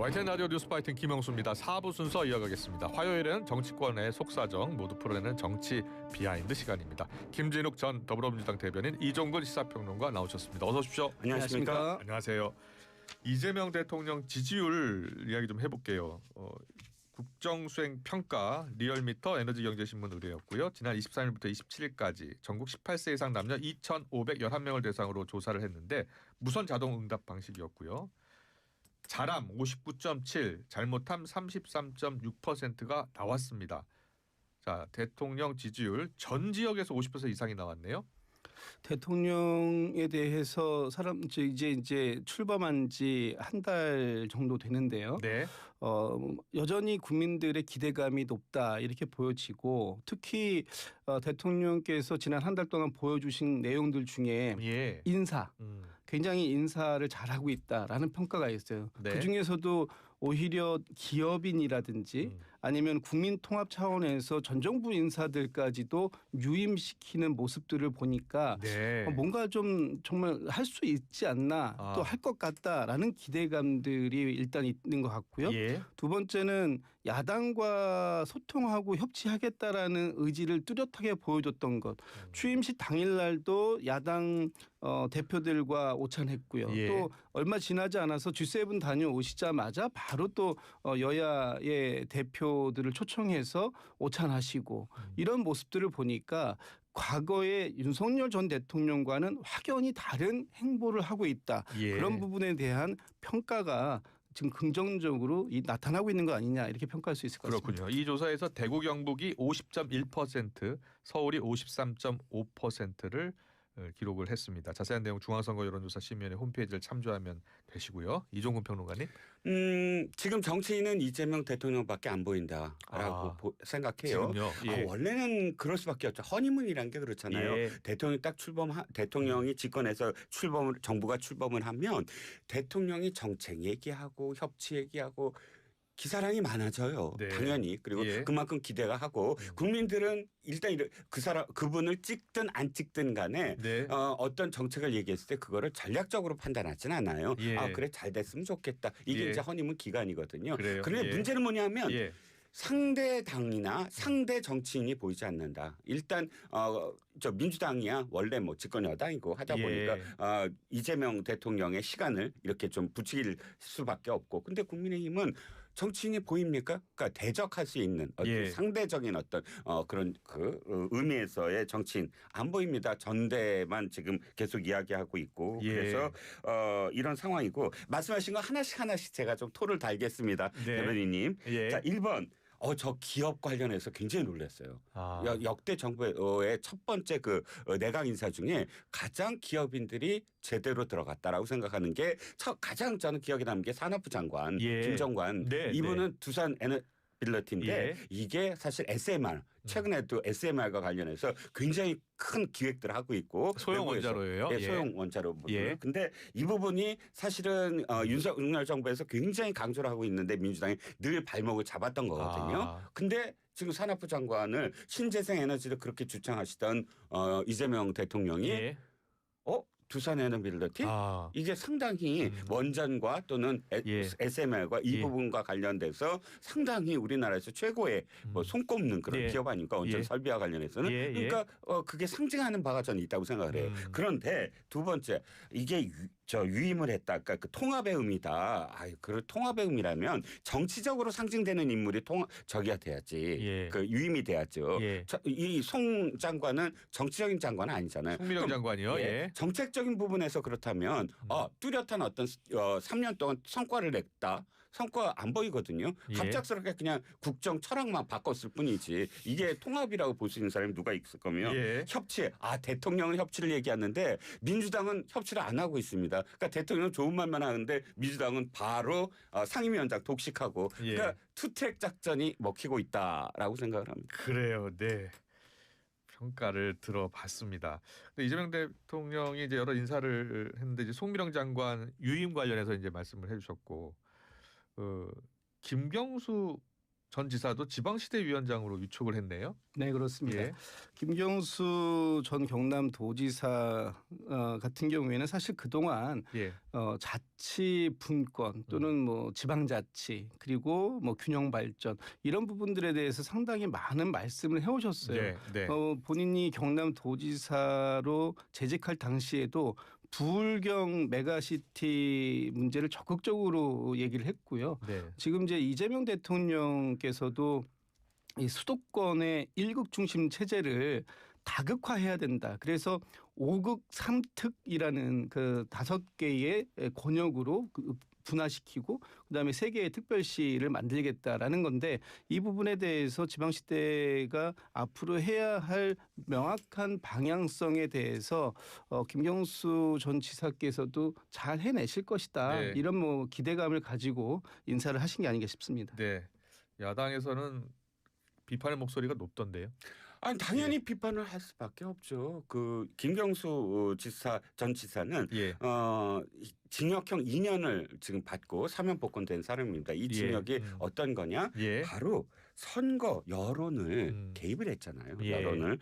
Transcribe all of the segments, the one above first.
YTN 라디오 뉴스파이팅 김영수입니다. 4부 순서 이어가겠습니다. 화요일에는 정치권의 속사정 모두 풀어내는 정치 비하인드 시간입니다. 김진욱 전 더불어민주당 대변인, 이종근 시사평론가 나오셨습니다. 어서 오십시오. 안녕하십니까. 안녕하세요. 이재명 대통령 지지율 이야기 좀 해볼게요. 국정수행평가 리얼미터 에너지경제신문 의뢰였고요. 지난 23일부터 27일까지 전국 18세 이상 남녀 2,511명을 대상으로 조사를 했는데 무선 자동 응답 방식이었고요. 잘함 59.7, 잘못함 33.6%가 나왔습니다. 자, 대통령 지지율 전 지역에서 50% 이상이 나왔네요. 대통령에 대해서 이제 출범한 지 한 달 정도 되는데요. 네. 여전히 국민들의 기대감이 높다 이렇게 보여지고, 특히 대통령께서 지난 한 달 동안 보여주신 내용들 중에 인사, 굉장히 인사를 잘하고 있다라는 평가가 있어요. 네. 그중에서도 오히려 기업인이라든지 아니면 국민 통합 차원에서 전 정부 인사들까지도 유임시키는 모습들을 보니까 뭔가 좀 정말 할 수 있지 않나, 또 할 것 같다라는 기대감들이 일단 있는 것 같고요. 두 번째는 야당과 소통하고 협치하겠다라는 의지를 뚜렷하게 보여줬던 것. 취임식 당일날도 야당 대표들과 오찬했고요. 또 얼마 지나지 않아서 G7 다녀오시자마자 바로 또 여야의 대표들을 초청해서 오찬하시고, 이런 모습들을 보니까 과거에 윤석열 전 대통령과는 확연히 다른 행보를 하고 있다. 그런 부분에 대한 평가가 지금 긍정적으로 나타나고 있는 거 아니냐, 이렇게 평가할 수 있을 것 같습니다. 그렇군요. 이 조사에서 대구 경북이 50.1%, 서울이 53.5%를 기록을 했습니다. 자세한 내용 중앙선거 여론조사 심의위원회 홈페이지를 참조하면 되시고요. 이종근 평론가님. 지금 정치인은 이재명 대통령밖에 안 보인다라고 생각해요. 지금요? 원래는 그럴 수밖에 없죠. 허니문이라는 게 그렇잖아요. 대통령이 집권해서 정부가 출범을 하면 대통령이 정책 얘기하고 협치 얘기하고 기사량이 많아져요. 당연히. 그리고 그만큼 기대가 하고, 국민들은 일단 그분을 찍든 안 찍든 간에 어떤 정책을 얘기했을 때 그거를 전략적으로 판단하진 않아요. 그래 잘 됐으면 좋겠다. 이게 이제 허니문 기간이거든요. 그런데 문제는 뭐냐면 상대 당이나 상대 정치인이 보이지 않는다. 일단 민주당이야 원래 집권 여당이고 하다 보니까 이재명 대통령의 시간을 이렇게 좀 부추길 수밖에 없고, 근데 국민의힘은 정치인이 보입니까? 그러니까 대적할 수 있는 상대적인 어떤 그런 의미에서의 정치인 안 보입니다. 전대만 지금 계속 이야기하고 있고, 그래서 이런 상황이고, 말씀하신 거 하나씩 제가 좀 토를 달겠습니다. 대변인님. 자, 1번. 저 기업 관련해서 굉장히 놀랐어요. 역대 정부의 첫 번째 내각 인사 중에 가장 기업인들이 제대로 들어갔다라고 생각하는 게 가장 저는 기억에 남는 게 산업부 장관 김정관. 이분은 두산 에너빌리티인데 이게 사실 SMR, 최근에도 SMR과 관련해서 굉장히 큰 기획들을 하고 있고, 소형 원자로예요. 소형 원자로. 근데 이 부분이 사실은 윤석열 정부에서 굉장히 강조를 하고 있는데 민주당이 늘 발목을 잡았던 거거든요. 근데 지금 산업부 장관을 신재생 에너지를 그렇게 주창하시던 이재명 대통령이 두산 에너빌리티 이게 상당히 원전과 또는 SMR과 이 부분과 관련돼서 상당히 우리나라에서 최고의 손꼽는 그런 기업 아닙니까? 원전 설비와 관련해서는. 그러니까 그게 상징하는 바가 저는 있다고 생각을 해요. 그런데 두 번째, 이게 유임을 했다. 그러니까 그 통합의 의미다. 그 통합의 의미라면 정치적으로 상징되는 인물이 저기가 돼야지. 그 유임이 돼야죠. 이 송 장관은 정치적인 장관은 아니잖아요. 송민영 장관이요. 정책적인 부분에서 그렇다면 뚜렷한 어떤 3년 동안 성과를 냈다. 성과 안 보이거든요. 갑작스럽게 그냥 국정 철학만 바꿨을 뿐이지. 이게 통합이라고 볼 수 있는 사람이 누가 있을 거면 협치. 대통령은 협치를 얘기하는데 민주당은 협치를 안 하고 있습니다. 그러니까 대통령은 좋은 말만 하는데 민주당은 바로 상임위원장 독식하고, 그러니까 투트랙 작전이 먹히고 있다라고 생각을 합니다. 그래요. 네. 평가를 들어봤습니다. 근데 이재명 대통령이 이제 여러 인사를 했는데 이제 송미령 장관 유임 관련해서 이제 말씀을 해주셨고, 김경수 전 지사도 지방시대위원장으로 위촉을 했네요. 네, 그렇습니다. 예. 김경수 전 경남도지사 같은 경우에는 사실 그동안 예. 자치 분권 또는 뭐 지방자치 그리고 뭐 균형 발전 이런 부분들에 대해서 상당히 많은 말씀을 해오셨어요. 네. 네. 본인이 경남도지사로 재직할 당시에도 부울경 메가시티 문제를 적극적으로 얘기를 했고요. 네. 지금 이제 이재명 대통령께서도 이 수도권의 일극 중심 체제를 다극화해야 된다. 그래서 5극 3특이라는 그 5개의 권역으로 분화시키고 그다음에 3개의 특별시를 만들겠다라는 건데 이 부분에 대해서 지방시대가 앞으로 해야 할 명확한 방향성에 대해서 김경수 전 지사께서도 잘 해내실 것이다. 네. 이런 뭐 기대감을 가지고 인사를 하신 게 아닌가 싶습니다. 네. 야당에서는 비판의 목소리가 높던데요. 아니 당연히 비판을 할 수밖에 없죠. 그 김경수 전 지사는 예. 징역형 2년을 지금 받고 사면 복권된 사람입니다. 이 징역이 어떤 거냐? 예. 바로 선거 여론을 개입을 했잖아요. 예. 여론을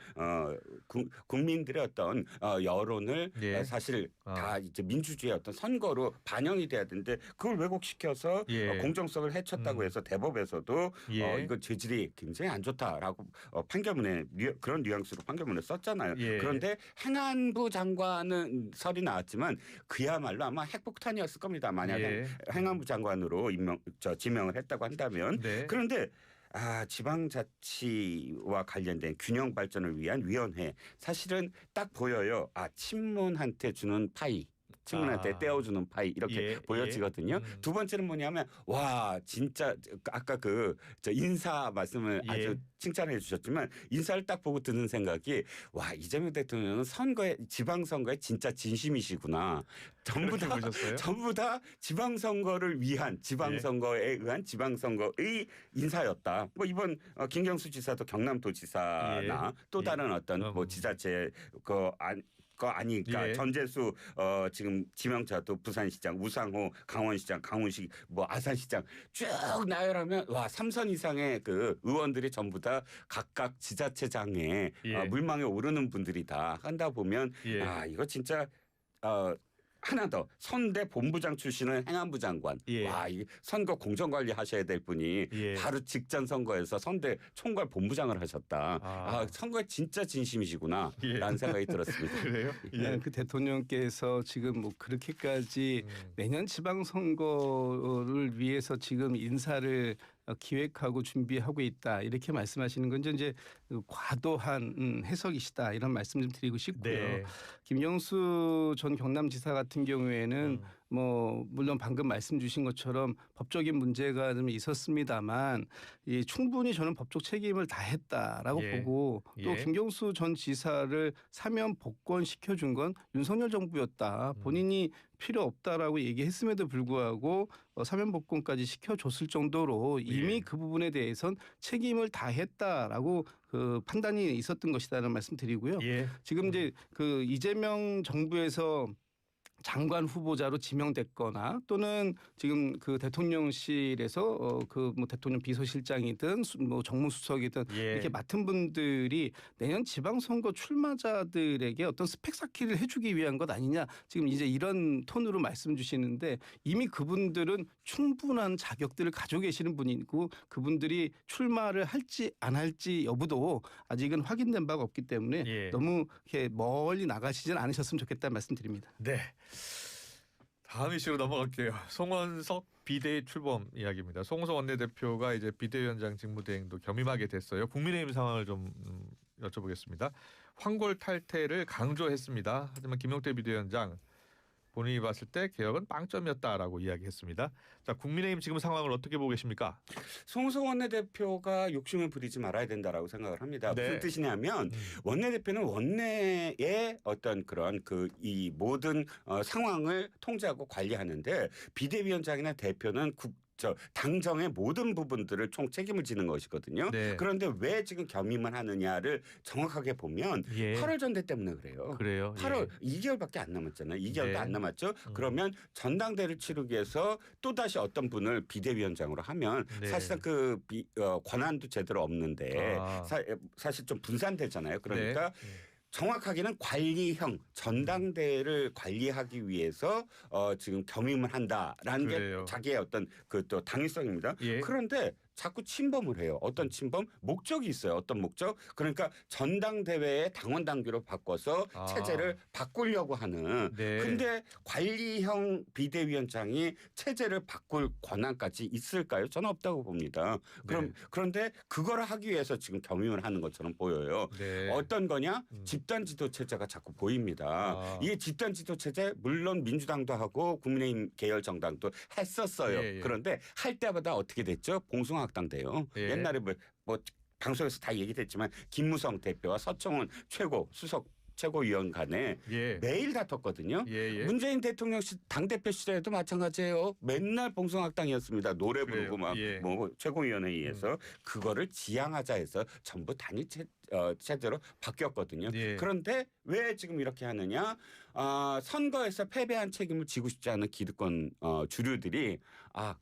국민들의 어떤 여론을 예. 사실 다 이제 민주주의의 어떤 선거로 반영이 돼야 되는데 그걸 왜곡시켜서 예. 공정성을 해쳤다고 해서 대법에서도 예. 이거 재질이 굉장히 안 좋다라고 판결문에 그런 뉘앙스로 판결문을 썼잖아요. 예. 그런데 행안부 장관은 설이 나왔지만 그야말로 아마 핵폭탄이었을 겁니다. 만약에 예. 행안부 장관으로 지명을 했다고 한다면 네. 그런데 지방자치와 관련된 균형 발전을 위한 위원회 사실은 딱 보여요. 친문한테 주는 파이. 친문한테 떼어주는 파이 이렇게 예, 보여지거든요. 예. 두 번째는 뭐냐면 와 진짜 아까 저 인사 말씀을 예. 아주 칭찬해 주셨지만 인사를 딱 보고 드는 생각이 와 이재명 대통령은 지방선거에 진짜 진심이시구나. 전부 다 지방선거를 위한 지방선거에 의한 지방선거의 인사였다. 뭐 이번 김경수 지사도 경남도지사나 또 다른 어떤 뭐 지자체 거 아니까 전재수 지금 지명자도 부산시장, 우상호 강원시장, 강훈식 뭐 아산시장 쭉 나열하면 와 3선 이상의 그 의원들이 전부 다 각각 지자체장에 물망에 오르는 분들이다. 한다 보면 이거 진짜 하나 더 선대 본부장 출신은 행안부 장관. 와, 이 선거 공정관리 하셔야 될 분이 바로 직전 선거에서 선대 총괄 본부장을 하셨다. 선거에 진짜 진심이시구나. 라는 생각이 들었습니다. 그래요? 그 대통령께서 지금 뭐 그렇게까지 내년 지방선거를 위해서 지금 인사를 기획하고 준비하고 있다 이렇게 말씀하시는 건 이제 과도한 해석이시다 이런 말씀 좀 드리고 싶고요. 네. 김경수 전 경남지사 같은 경우에는 뭐 물론 방금 말씀 주신 것처럼 법적인 문제가 좀 있었습니다만 충분히 저는 법적 책임을 다했다라고 보고 또 김경수 전 지사를 사면 복권시켜준 건 윤석열 정부였다. 본인이 필요 없다라고 얘기했음에도 불구하고 사면 복권까지 시켜줬을 정도로 이미 그 부분에 대해선 책임을 다했다라고 그 판단이 있었던 것이다라는 말씀 드리고요. 지금 이제 그 이재명 정부에서 장관 후보자로 지명됐거나 또는 지금 그 대통령실에서 그 뭐 대통령 비서실장이든 뭐 정무수석이든 이렇게 맡은 분들이 내년 지방선거 출마자들에게 어떤 스펙 쌓기를 해주기 위한 것 아니냐 지금 이제 이런 톤으로 말씀 주시는데 이미 그분들은 충분한 자격들을 가지고 계시는 분이고 그분들이 출마를 할지 안 할지 여부도 아직은 확인된 바가 없기 때문에 너무 이렇게 멀리 나가시진 않으셨으면 좋겠다는 말씀드립니다. 네. 다음 이슈로 넘어갈게요. 송원석 비대위 출범 이야기입니다. 송원석 원내대표가 이제 비대위원장 직무대행도 겸임하게 됐어요. 국민의힘 상황을 좀 여쭤보겠습니다. 황골 탈퇴를 강조했습니다. 하지만 김용태 비대위원장 본인이 봤을 때 개혁은 빵점이었다라고 이야기했습니다. 자, 국민의힘 지금 상황을 어떻게 보고 계십니까? 송원석 원내대표가 욕심을 부리지 말아야 된다라고 생각을 합니다. 무슨 뜻이냐면 원내대표는 원내의 어떤 그런 이 모든 상황을 통제하고 관리하는데 비대위원장이나 대표는 당정의 모든 부분들을 총 책임을 지는 것이거든요. 네. 그런데 왜 지금 겸임을 하느냐를 정확하게 보면 8월 전대 때문에 그래요. 그래요. 8월 2개월밖에 안 남았잖아요. 2개월도 안 남았죠. 그러면 전당대를 치르기 위해서 또다시 어떤 분을 비대위원장으로 하면 사실상 그 권한도 제대로 없는데 사실 좀 분산되잖아요. 그러니까 정확하게는 관리형 전당대회를 관리하기 위해서 지금 겸임을 한다라는 게 자기의 어떤 그 또 당위성입니다. 그런데 자꾸 침범을 해요. 어떤 침범? 목적이 있어요. 어떤 목적? 그러니까 전당대회의 당원 당규로 바꿔서 체제를 바꾸려고 하는. 근데 관리형 비대위원장이 체제를 바꿀 권한까지 있을까요? 저는 없다고 봅니다. 그런데 그걸 하기 위해서 지금 겸임을 하는 것처럼 보여요. 어떤 거냐? 집단 지도 체제가 자꾸 보입니다. 이게 집단 지도 체제 물론 민주당도 하고 국민의힘 계열 정당도 했었어요. 그런데 할 때마다 어떻게 됐죠? 봉숭아학당 돼요. 옛날에 뭐 방송에서 다 얘기됐지만 김무성 대표와 서청원 최고위원 간에 매일 다퉜거든요. 문재인 대통령 당대표 시절에도 마찬가지예요. 맨날 봉숭아학당이었습니다. 노래 부르고 막 뭐 최고위원회에 의해서 그거를 지양하자 해서 전부 단일 체제로 바뀌었거든요. 그런데 왜 지금 이렇게 하느냐? 선거에서 패배한 책임을 지고 싶지 않은 기득권 주류들이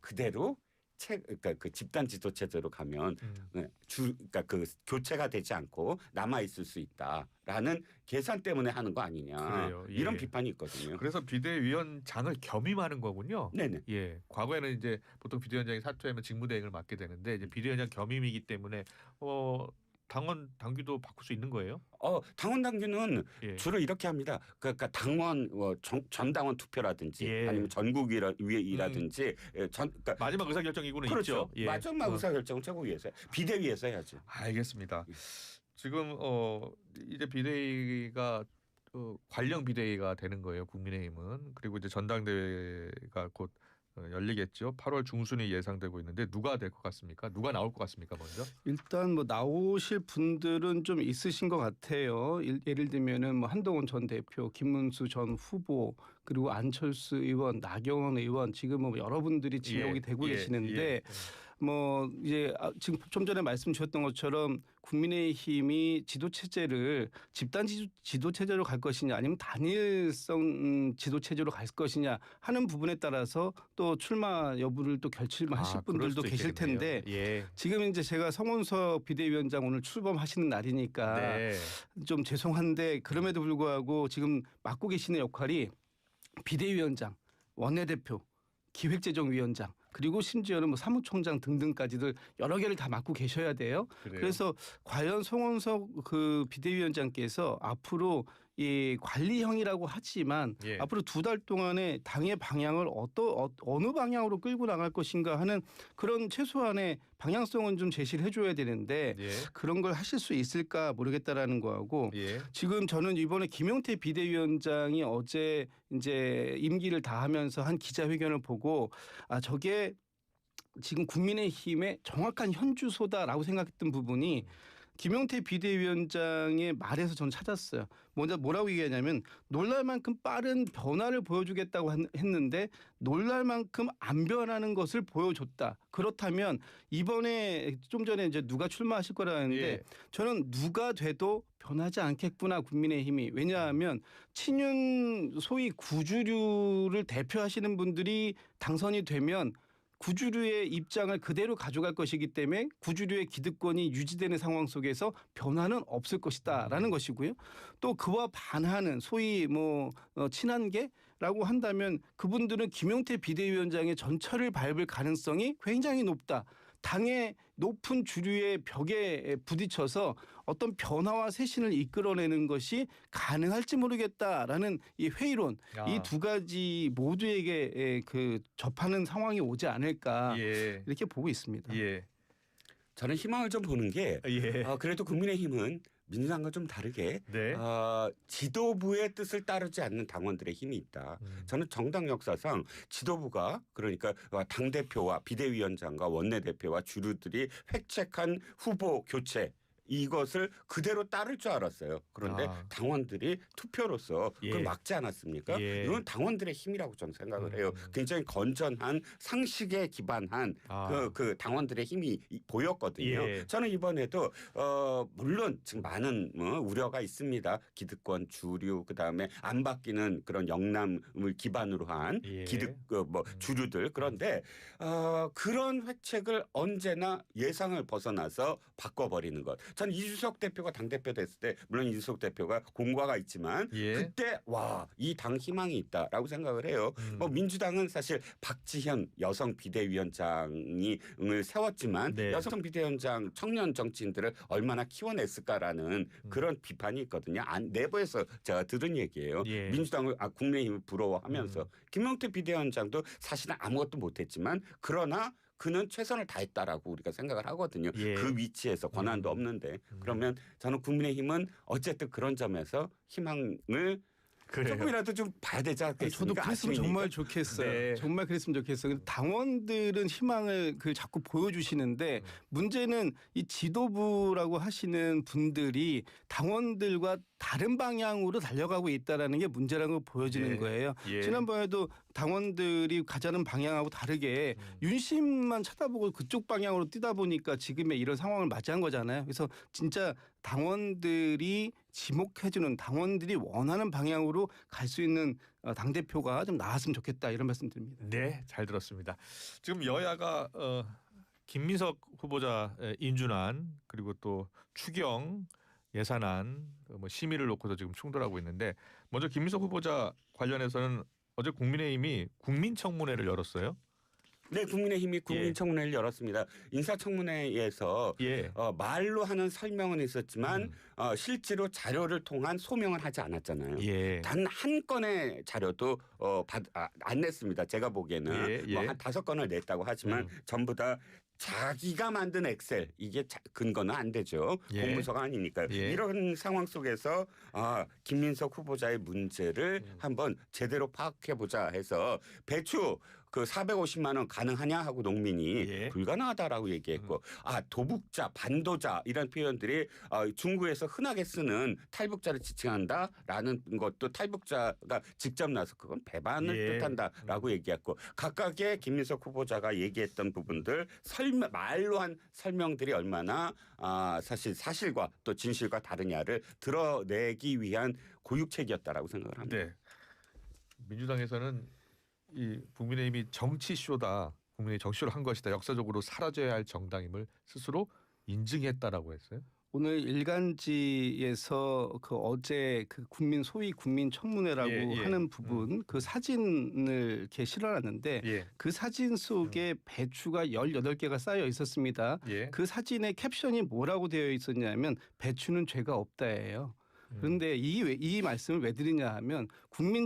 그대로 그러니까 그 집단 지도 체제로 가면 그러니까 그 교체가 되지 않고 남아 있을 수 있다라는 계산 때문에 하는 거 아니냐. 이런 비판이 있거든요. 그래서 비대위원장을 겸임하는 거군요. 네네. 과거에는 이제 보통 비대위원장이 사퇴하면 직무대행을 맡게 되는데 이제 비대위원장 겸임이기 때문에 당원 당규도 바꿀 수 있는 거예요? 당원 당규는 주로 이렇게 합니다. 그러니까 당원 전당원 투표라든지 아니면 전국위라든지 그러니까 마지막 의사결정이고는 그렇죠. 있죠. 마지막 의사결정은 최고위에서 비대위에서 해야죠. 알겠습니다. 지금 이제 비대위가 관령 비대위가 되는 거예요. 국민의힘은. 그리고 이제 전당대회가 곧 열리겠죠. 8월 중순이 예상되고 있는데 누가 될 것 같습니까? 누가 나올 것 같습니까? 먼저? 일단 뭐 나오실 분들은 좀 있으신 것 같아요. 예를 들면은 뭐 한동훈 전 대표, 김문수 전 후보, 그리고 안철수 의원, 나경원 의원 지금 뭐 여러분들이 지목이 되고 계시는데 뭐 이제 지금 좀 전에 말씀 주셨던 것처럼 국민의힘이 지도 체제를 집단 지도 체제로 갈 것이냐 아니면 단일성 지도 체제로 갈 것이냐 하는 부분에 따라서 또 출마 여부를 또 결심하실 분들도 계실 텐데 지금 이제 제가 성원석 비대위원장 오늘 출범하시는 날이니까 좀 죄송한데 그럼에도 불구하고 지금 맡고 계시는 역할이 비대위원장, 원내대표, 기획재정위원장 그리고 심지어는 뭐 사무총장 등등까지들 여러 개를 다 맡고 계셔야 돼요. 그래서 과연 송원석 그 비대위원장께서 앞으로 이 관리형이라고 하지만 앞으로 2달 동안에 당의 방향을 어느 방향으로 끌고 나갈 것인가 하는 그런 최소한의 방향성은 좀 제시를 해줘야 되는데 그런 걸 하실 수 있을까 모르겠다라는 거하고 지금 저는 이번에 김용태 비대위원장이 어제 이제 임기를 다하면서 한 기자회견을 보고 저게 지금 국민의힘의 정확한 현주소다라고 생각했던 부분이 김용태 비대위원장의 말에서 저는 찾았어요. 먼저 뭐라고 얘기하냐면 놀랄 만큼 빠른 변화를 보여주겠다고 했는데 놀랄 만큼 안 변하는 것을 보여줬다. 그렇다면 이번에 좀 전에 이제 누가 출마하실 거라 했는데 저는 누가 돼도 변하지 않겠구나 국민의힘이. 왜냐하면 친윤 소위 구주류를 대표하시는 분들이 당선이 되면 구주류의 입장을 그대로 가져갈 것이기 때문에 구주류의 기득권이 유지되는 상황 속에서 변화는 없을 것이다라는 것이고요. 또 그와 반하는 소위 친한계라고 한다면 그분들은 김용태 비대위원장의 전철을 밟을 가능성이 굉장히 높다. 당의 높은 주류의 벽에 부딪혀서 어떤 변화와 쇄신을 이끌어내는 것이 가능할지 모르겠다라는 이 회의론 이 두 가지 모두에게 그 접하는 상황이 오지 않을까 이렇게 보고 있습니다. 저는 희망을 좀 보는 게 그래도 국민의힘은 민주당과 좀 다르게 지도부의 뜻을 따르지 않는 당원들의 힘이 있다. 저는 정당 역사상 지도부가 그러니까 당대표와 비대위원장과 원내대표와 주류들이 획책한 후보 교체 이것을 그대로 따를 줄 알았어요. 그런데 당원들이 투표로서 그걸 막지 않았습니까? 이건 당원들의 힘이라고 저는 생각을 해요. 굉장히 건전한 상식에 기반한 그 당원들의 힘이 보였거든요. 저는 이번에도 물론 지금 많은 우려가 있습니다. 기득권 주류 그다음에 안 바뀌는 그런 영남을 기반으로 한 기득 주류들 그런데 그런 획책을 언제나 예상을 벗어나서 바꿔버리는 것. 저는 이준석 대표가 당대표 됐을 때 물론 이준석 대표가 공과가 있지만 그때 와, 이 당 희망이 있다라고 생각을 해요. 민주당은 사실 박지현 여성 비대위원장을 세웠지만 여성 비대위원장 청년 정치인들을 얼마나 키워냈을까라는 그런 비판이 있거든요. 내부에서 제가 들은 얘기예요. 민주당을 국민의힘을 부러워하면서 김용태 비대위원장도 사실은 아무것도 못했지만 그러나 그는 최선을 다했다라고 우리가 생각을 하거든요. 그 위치에서 권한도 없는데 그러면 저는 국민의힘은 어쨌든 그런 점에서 희망을 조금이라도 좀 봐야 되지 않겠습니까? 저도 그랬으면 정말 좋겠어요. 정말 그랬으면 좋겠어요. 당원들은 희망을 자꾸 보여주시는데 문제는 이 지도부라고 하시는 분들이 당원들과 다른 방향으로 달려가고 있다는 게 문제라는 걸 보여지는 거예요. 지난번에도 당원들이 가자는 방향하고 다르게 윤심만 쳐다보고 그쪽 방향으로 뛰다 보니까 지금의 이런 상황을 맞이한 거잖아요. 그래서 진짜 당원들이 지목해주는 당원들이 원하는 방향으로 갈 수 있는 당대표가 좀 나왔으면 좋겠다 이런 말씀 드립니다. 네, 잘 들었습니다. 지금 여야가 김민석 후보자 인준안 그리고 또 추경 예산안 심의를 놓고서 지금 충돌하고 있는데 먼저 김민석 후보자 관련해서는 어제 국민의힘이 국민청문회를 열었어요. 네, 국민의힘이 국민청문회를 열었습니다. 인사청문회에서 말로 하는 설명은 있었지만 실제로 자료를 통한 소명을 하지 않았잖아요. 단 한 건의 자료도 안 냈습니다. 제가 보기에는 한 5건을 냈다고 하지만 전부 다 자기가 만든 엑셀 이게 근거는 안 되죠. 공문서가 아니니까요. 이런 상황 속에서 김민석 후보자의 문제를 한번 제대로 파악해보자 해서 배추 그 450만 원 가능하냐 하고 농민이 불가능하다라고 얘기했고 도북자, 반도자 이런 표현들이 중국에서 흔하게 쓰는 탈북자를 지칭한다라는 것도 탈북자가 직접 나서 그건 배반을 뜻한다라고 얘기했고 각각의 김민석 후보자가 얘기했던 부분들 말로 한 설명들이 얼마나 사실 사실과 또 진실과 다르냐를 드러내기 위한 고육책이었다라고 생각을 합니다. 네. 민주당에서는 이 국민의힘이 정치쇼다. 국민의 정치쇼를 한 것이다. 역사적으로 사라져야 할 정당임을 스스로 인증했다라고 했어요. 오늘 일간지에서 어제 소위 국민청문회라고 하는 부분 그 사진을 이렇게 실어놨는데 그 사진 속에 배추가 18개가 쌓여 있었습니다. 그 사진의 캡션이 뭐라고 되어 있었냐면 배추는 죄가 없다예요. 그런데 이 말씀을 왜 드리냐 하면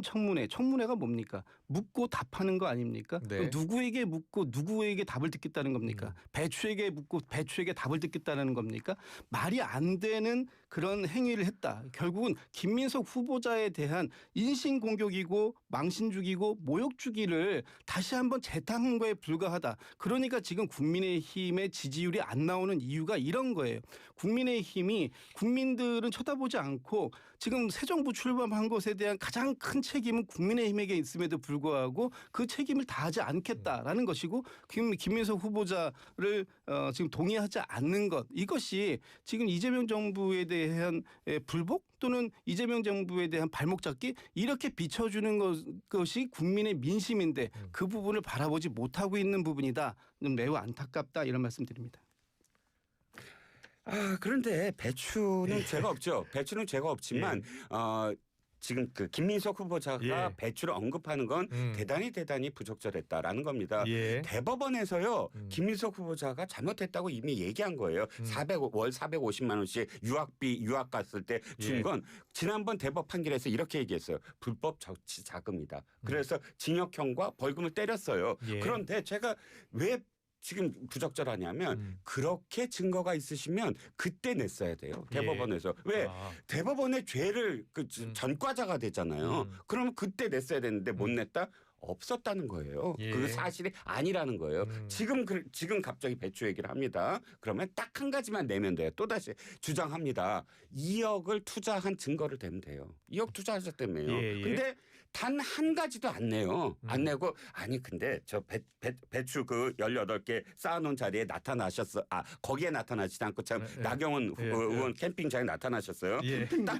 청문회가 뭡니까? 묻고 답하는 거 아닙니까? 그럼 누구에게 묻고 누구에게 답을 듣겠다는 겁니까? 배추에게 묻고 배추에게 답을 듣겠다는 겁니까? 말이 안 되는 그런 행위를 했다. 결국은 김민석 후보자에 대한 인신공격이고 망신주기고 모욕주기를 다시 한번 재탕한 거에 불과하다. 그러니까 지금 국민의힘의 지지율이 안 나오는 이유가 이런 거예요. 국민의힘이 국민들은 쳐다보지 않고 지금 새 정부 출범한 것에 대한 가장 큰 책임은 국민의힘에게 있음에도 불구하고 그 책임을 다하지 않겠다라는 것이고 김민석 후보자를 지금 동의하지 않는 것 이것이 지금 이재명 정부에 대한 불복 또는 이재명 정부에 대한 발목 잡기 이렇게 비춰주는 것이 국민의 민심인데 그 부분을 바라보지 못하고 있는 부분이다. 매우 안타깝다 이런 말씀드립니다. 그런데 배추는 죄가 없죠. 배추는 죄가 없지만 지금 그 김민석 후보자가 배추를 언급하는 건 대단히 부적절했다라는 겁니다. 대법원에서요 김민석 후보자가 잘못했다고 이미 얘기한 거예요. 월 450만 원씩 유학 갔을 때 준 건 지난번 대법 판결에서 이렇게 얘기했어요. 불법 정치 자금이다. 그래서 징역형과 벌금을 때렸어요. 그런데 제가 왜 지금 부적절하냐면 그렇게 증거가 있으시면 그때 냈어야 돼요. 대법원에서. 왜? 대법원의 죄를 전과자가 되잖아요. 그러면 그때 냈어야 되는데 못 냈다? 없었다는 거예요. 예. 그 사실이 아니라는 거예요. 지금 갑자기 배추 얘기를 합니다. 그러면 딱 한 가지만 내면 돼요. 또다시 주장합니다. 2억을 투자한 증거를 대면 돼요. 2억 투자하셨다며요. 예, 예. 근데 단 한 가지도 안 내요. 안 내고 아니 근데 저 배추 그 18개 쌓아놓은 자리에 나타나셨어. 아 거기에 나타나지 않고 참 나경원 의원 캠핑장에 나타나셨어요. 예. 딱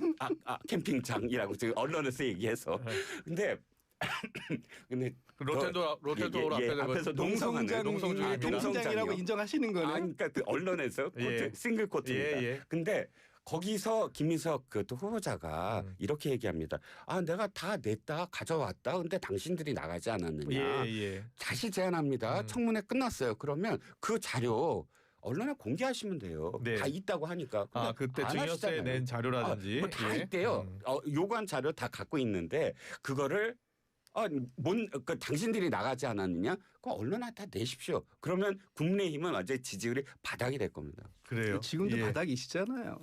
캠핑장이라고 지금 언론에서 얘기해서. 근데 롯데도 앞에서 농성장입니다. 농성장이라고 인정하시는 거는. 그러니까 그 언론에서 코트, 싱글 코트입니다. 근데 거기서 김민석 그 후보자가 이렇게 얘기합니다. 아 내가 다 냈다 가져왔다. 근데 당신들이 나가지 않았느냐. 다시 제안합니다. 청문회 끝났어요. 그러면 그 자료 언론에 공개하시면 돼요. 네. 다 있다고 하니까. 그때 증여세 낸 자료라든지 다 있대요. 요구한 자료 다 갖고 있는데 그거를 당신들이 나가지 않았느냐? 그 언론에 다 내십시오. 그러면 국민의힘은 어제 지지율이 바닥이 될 겁니다. 그래요. 지금도 바닥이시잖아요.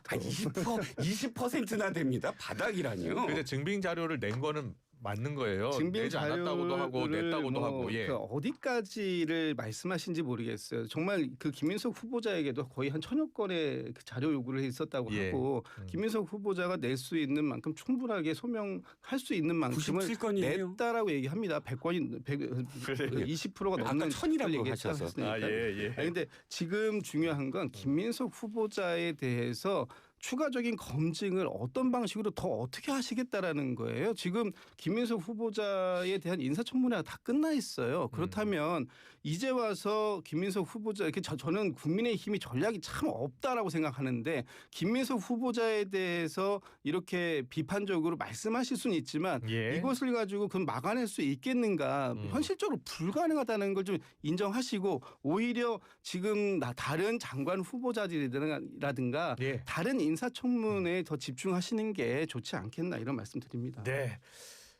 20%나 됩니다. 바닥이라니요. 근데 증빙 자료를 낸 거는 맞는 거예요. 내지 않았다고도 하고 냈다고도 하고. 예. 그 어디까지를 말씀하신지 모르겠어요. 정말 그 김민석 후보자에게도 거의 한 1000여 건의 그 자료 요구를 있었다고 하고 김민석 후보자가 낼 수 있는 만큼 충분하게 소명할 수 있는 만큼을 97건이에요. 냈다라고 얘기합니다. 100건이 20%가 넘는 1000이라고 하셔서. 그런데 지금 중요한 건 김민석 후보자에 대해서 추가적인 검증을 어떤 방식으로 더 어떻게 하시겠다라는 거예요. 지금 김민석 후보자에 대한 인사청문회가 다 끝나 있어요. 그렇다면 이제 와서 김민석 후보자 이렇게 저는 국민의힘이 전략이 참 없다라고 생각하는데 김민석 후보자에 대해서 이렇게 비판적으로 말씀하실 수는 있지만 이것을 가지고 그럼 막아낼 수 있겠는가 현실적으로 불가능하다는 걸 좀 인정하시고 오히려 지금 다른 장관 후보자들이라든가 다른 인사청문회에 더 집중하시는 게 좋지 않겠나 이런 말씀드립니다. 네.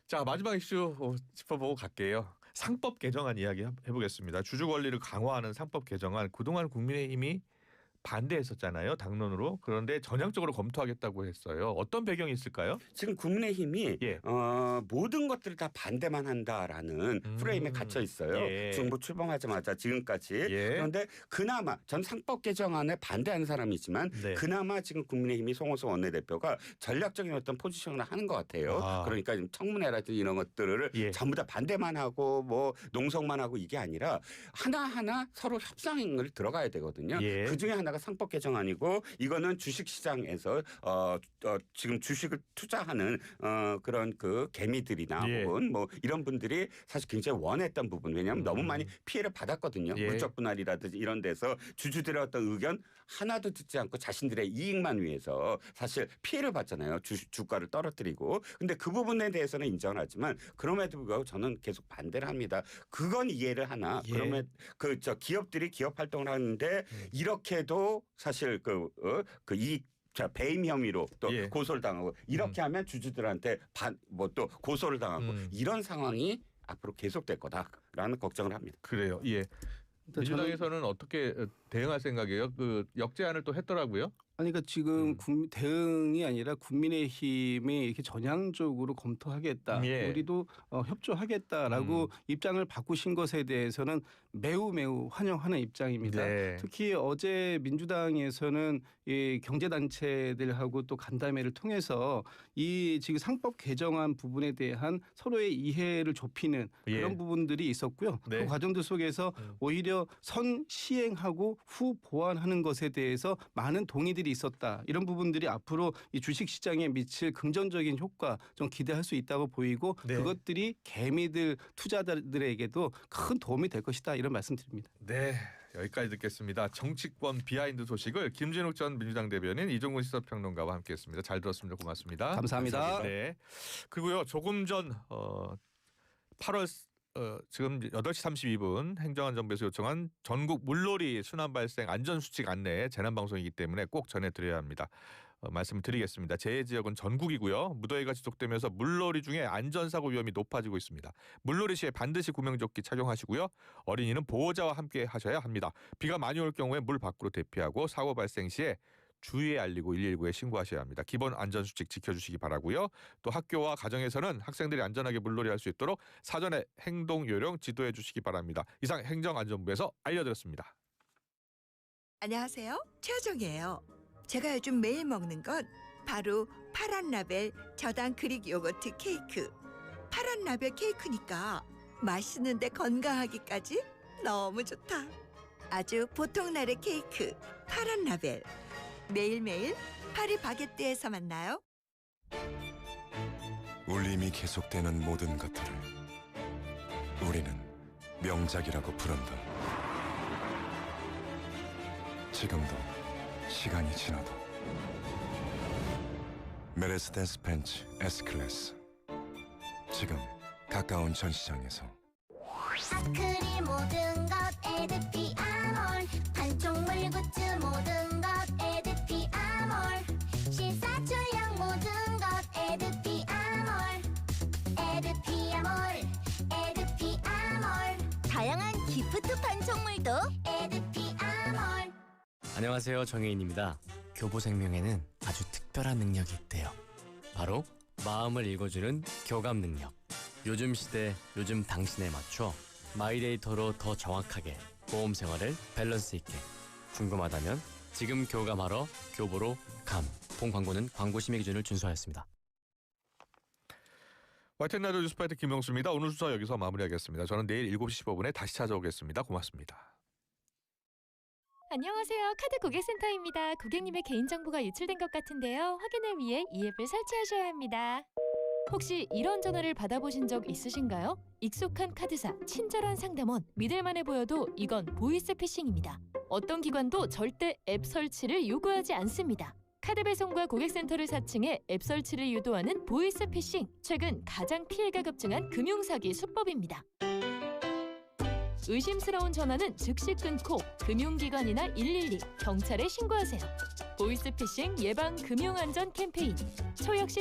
자 마지막 이슈 짚어보고 갈게요. 상법 개정안 이야기 해보겠습니다. 주주 권리를 강화하는 상법 개정안 그동안 국민의힘이 반대했었잖아요. 당론으로. 그런데 전향적으로 검토하겠다고 했어요. 어떤 배경이 있을까요? 지금 국민의힘이 모든 것들을 다 반대만 한다라는 프레임에 갇혀 있어요. 정부 출범하자마자 지금까지. 그런데 그나마 전 상법 개정안에 반대하는 사람이지만 그나마 지금 국민의힘이 송호수 원내대표가 전략적인 어떤 포지션을 하는 것 같아요. 그러니까 청문회라든지 이런 것들을 전부 다 반대만 하고 뭐 농성만 하고 이게 아니라 하나하나 서로 협상을 들어가야 되거든요. 그중에 하나가 상법 개정안이고 이거는 주식시장에서 지금 주식을 투자하는 그런 그 개미들이나 혹은 뭐 이런 분들이 사실 굉장히 원했던 부분 왜냐하면 너무 많이 피해를 받았거든요. 물적 분할이라든지 이런 데서 주주들의 어떤 의견 하나도 듣지 않고 자신들의 이익만 위해서 사실 피해를 받잖아요. 주가를 떨어뜨리고. 근데 그 부분에 대해서는 인정을 하지만 그럼에도 불구하고 저는 계속 반대를 합니다. 그건 이해를 하나 그러면 기업들이 기업 활동을 하는데 이렇게도 사실 배임 혐의로 또 고소를 당하고 이렇게 하면 주주들한테 또 고소를 당하고 이런 상황이 앞으로 계속될 거다라는 걱정을 합니다. 그래요. 민주당에서는 어떻게 대응할 생각이에요? 그 역제안을 또 했더라고요. 그러니까 지금 대응이 아니라 국민의힘이 이렇게 전향적으로 검토하겠다. 우리도 협조하겠다라고 입장을 바꾸신 것에 대해서는 매우 환영하는 입장입니다. 특히 어제 민주당에서는 이 경제단체들하고 또 간담회를 통해서 이 지금 상법 개정안 부분에 대한 서로의 이해를 좁히는 그런 부분들이 있었고요. 그 과정들 속에서 오히려 선 시행하고 후 보완하는 것에 대해서 많은 동의들이 있었다. 이런 부분들이 앞으로 이 주식시장에 미칠 긍정적인 효과 좀 기대할 수 있다고 보이고 그것들이 개미들 투자자들에게도 큰 도움이 될 것이다. 이런 말씀드립니다. 네. 여기까지 듣겠습니다. 정치권 비하인드 소식을 김진욱 전 민주당 대변인 이종근 시사평론가와 함께했습니다. 잘 들었습니다. 고맙습니다. 감사합니다. 네. 그리고요. 조금 전 8월 지금 8시 32분 행정안전부에서 요청한 전국 물놀이 순환 발생 안전수칙 안내 재난방송이기 때문에 꼭 전해드려야 합니다. 말씀을 드리겠습니다. 제 지역은 전국이고요. 무더위가 지속되면서 물놀이 중에 안전사고 위험이 높아지고 있습니다. 물놀이 시에 반드시 구명조끼 착용하시고요. 어린이는 보호자와 함께 하셔야 합니다. 비가 많이 올 경우에 물 밖으로 대피하고 사고 발생 시에 주의에 알리고 119에 신고하셔야 합니다. 기본 안전수칙 지켜주시기 바라고요. 또 학교와 가정에서는 학생들이 안전하게 물놀이할 수 있도록 사전에 행동요령 지도해 주시기 바랍니다. 이상 행정안전부에서 알려드렸습니다. 안녕하세요. 최정이에요. 제가 요즘 매일 먹는 건 바로 파란 라벨 저당 그릭 요거트 케이크. 파란 라벨 케이크니까 맛있는데 건강하기까지 너무 좋다. 아주 보통 날의 케이크 파란 라벨. 매일매일 파리 바게뜨에서 만나요. 울림이 계속되는 모든 것들을 우리는 명작이라고 부른다. 지금도 시간이 지나도 메르세데스 벤츠 S클래스 지금 가까운 전시장에서 아크릴 모든 것 에드피 아몰 판촉물 굿즈 모든 것 에드피 아몰 시사출력 모든 것 에드피 아몰 에드피 아몰 에드피 아몰 다양한 기프트 판촉물도 에드피 아몰. 안녕하세요, 정혜인입니다. 교보생명에는 아주 특별한 능력이 있대요. 바로 마음을 읽어주는 교감 능력. 요즘 시대, 요즘 당신에 맞춰 마이데이터로 더 정확하게 보험 생활을 밸런스 있게. 궁금하다면 지금 교감하러 교보로 감. 본 광고는 광고 심의 기준을 준수하였습니다. YTN 라디오 뉴스파이터 김영수입니다. 오늘 수사 여기서 마무리하겠습니다. 저는 내일 7시 15분에 다시 찾아오겠습니다. 고맙습니다. 안녕하세요. 카드 고객센터입니다. 고객님의 개인정보가 유출된 것 같은데요. 확인을 위해 이 앱을 설치하셔야 합니다. 혹시 이런 전화를 받아보신 적 있으신가요? 익숙한 카드사, 친절한 상담원, 믿을만해 보여도 이건 보이스 피싱입니다. 어떤 기관도 절대 앱 설치를 요구하지 않습니다. 카드 배송과 고객센터를 사칭해 앱 설치를 유도하는 보이스 피싱. 최근 가장 피해가 급증한 금융사기 수법입니다. 의심스러운 전화는 즉시 끊고 금융기관이나 112, 경찰에 신고하세요. 보이스피싱 예방 금융안전 캠페인. 초혁신